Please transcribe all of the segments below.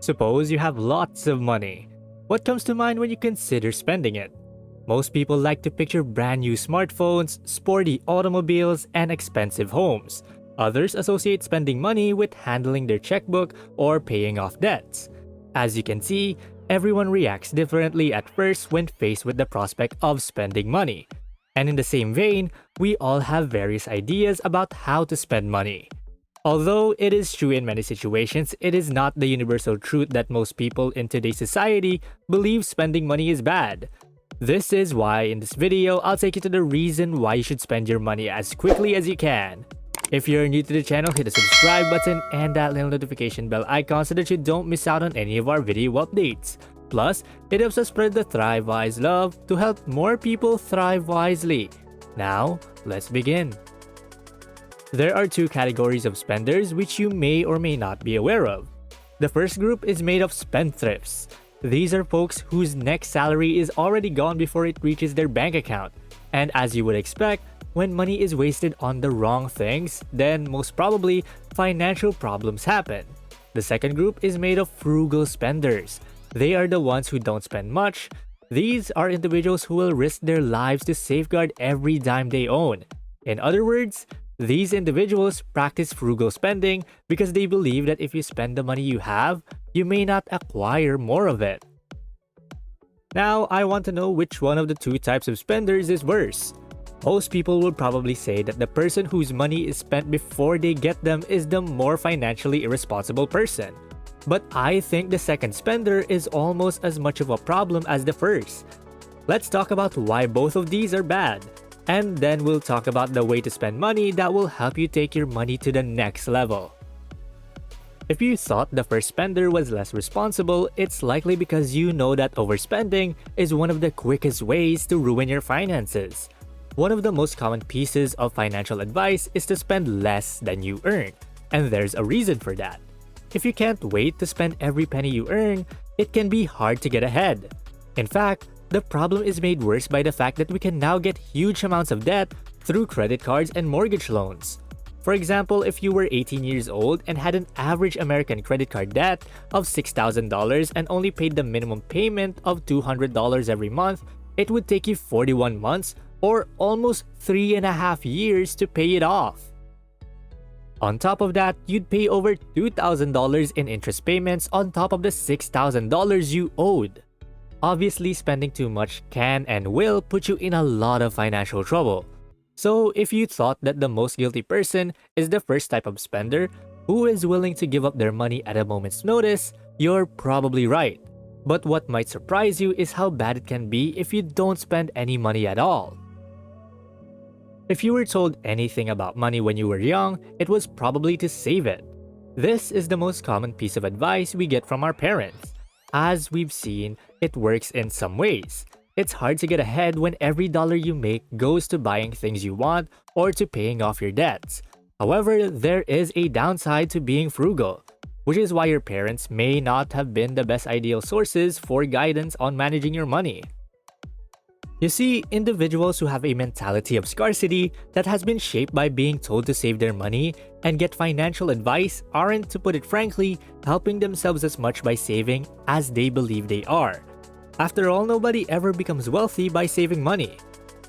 Suppose you have lots of money. What comes to mind when you consider spending it? Most people like to picture brand new smartphones, sporty automobiles, and expensive homes. Others associate spending money with handling their checkbook or paying off debts. As you can see, everyone reacts differently at first when faced with the prospect of spending money. And in the same vein, we all have various ideas about how to spend money. Although it is true in many situations, it is not the universal truth that most people in today's society believe spending money is bad. This is why in this video, I'll take you to the reason why you should spend your money as quickly as you can. If you're new to the channel, hit the subscribe button and that little notification bell icon so that you don't miss out on any of our video updates. Plus, it helps us spread the Thrive Wise love to help more people thrive wisely. Now, let's begin. There are two categories of spenders which you may or may not be aware of. The first group is made of spendthrifts. These are folks whose next salary is already gone before it reaches their bank account. And as you would expect, when money is wasted on the wrong things, then most probably financial problems happen. The second group is made of frugal spenders. They are the ones who don't spend much. These are individuals who will risk their lives to safeguard every dime they own. In other words, these individuals practice frugal spending because they believe that if you spend the money you have, you may not acquire more of it. Now, I want to know which one of the two types of spenders is worse. Most people will probably say that the person whose money is spent before they get them is the more financially irresponsible person. But I think the second spender is almost as much of a problem as the first. Let's talk about why both of these are bad. And then we'll talk about the way to spend money that will help you take your money to the next level. If you thought the first spender was less responsible, it's likely because you know that overspending is one of the quickest ways to ruin your finances. One of the most common pieces of financial advice is to spend less than you earn, and there's a reason for that. If you can't wait to spend every penny you earn, it can be hard to get ahead. In fact, the problem is made worse by the fact that we can now get huge amounts of debt through credit cards and mortgage loans. For example, if you were 18 years old and had an average American credit card debt of $6,000 and only paid the minimum payment of $200 every month, it would take you 41 months or almost 3.5 years to pay it off. On top of that, you'd pay over $2,000 in interest payments on top of the $6,000 you owed. Obviously, spending too much can and will put you in a lot of financial trouble. So, if you thought that the most guilty person is the first type of spender, who is willing to give up their money at a moment's notice, you're probably right. But what might surprise you is how bad it can be if you don't spend any money at all. If you were told anything about money when you were young, it was probably to save it. This is the most common piece of advice we get from our parents. As we've seen, it works in some ways. It's hard to get ahead when every dollar you make goes to buying things you want or to paying off your debts. However, there is a downside to being frugal, which is why your parents may not have been the best ideal sources for guidance on managing your money. You see, individuals who have a mentality of scarcity that has been shaped by being told to save their money and get financial advice aren't, to put it frankly, helping themselves as much by saving as they believe they are. After all, nobody ever becomes wealthy by saving money.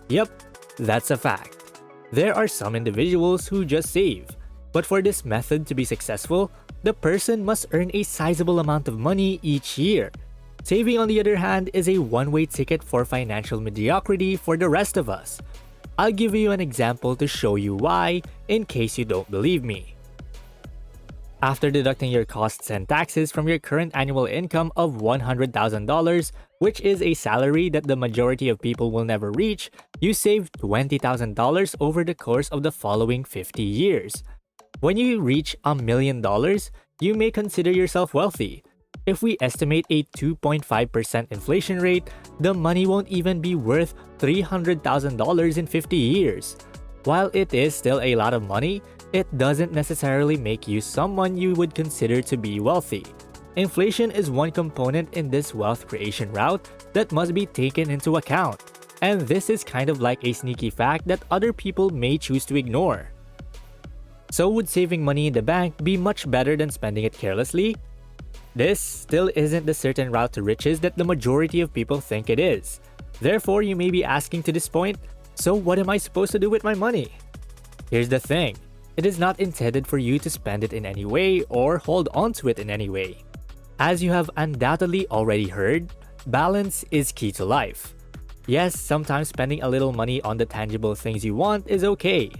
Yep, that's a fact. There are some individuals who just save, but for this method to be successful, the person must earn a sizable amount of money each year. Saving, on the other hand, is a one-way ticket for financial mediocrity for the rest of us. I'll give you an example to show you why, in case you don't believe me. After deducting your costs and taxes from your current annual income of $100,000, which is a salary that the majority of people will never reach, you save $20,000 over the course of the following 50 years. When you reach $1 million, you may consider yourself wealthy. If we estimate a 2.5% inflation rate, the money won't even be worth $300,000 in 50 years. While it is still a lot of money, it doesn't necessarily make you someone you would consider to be wealthy. Inflation is one component in this wealth creation route that must be taken into account. And this is kind of like a sneaky fact that other people may choose to ignore. So would saving money in the bank be much better than spending it carelessly? This still isn't the certain route to riches that the majority of people think it is. Therefore, you may be asking to this point, so what am I supposed to do with my money? Here's the thing, it is not intended for you to spend it in any way or hold on to it in any way. As you have undoubtedly already heard, balance is key to life. Yes, sometimes spending a little money on the tangible things you want is okay.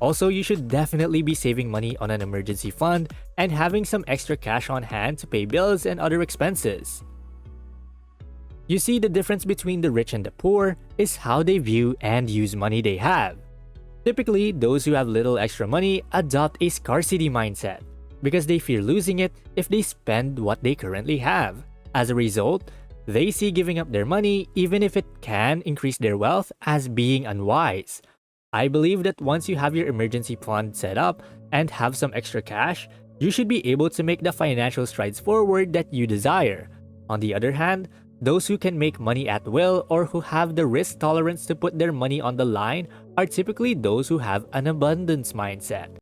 Also, you should definitely be saving money on an emergency fund and having some extra cash on hand to pay bills and other expenses. You see, the difference between the rich and the poor is how they view and use money they have. Typically, those who have little extra money adopt a scarcity mindset because they fear losing it if they spend what they currently have. As a result, they see giving up their money, even if it can increase their wealth, as being unwise. I believe that once you have your emergency fund set up and have some extra cash, you should be able to make the financial strides forward that you desire. On the other hand, those who can make money at will or who have the risk tolerance to put their money on the line are typically those who have an abundance mindset.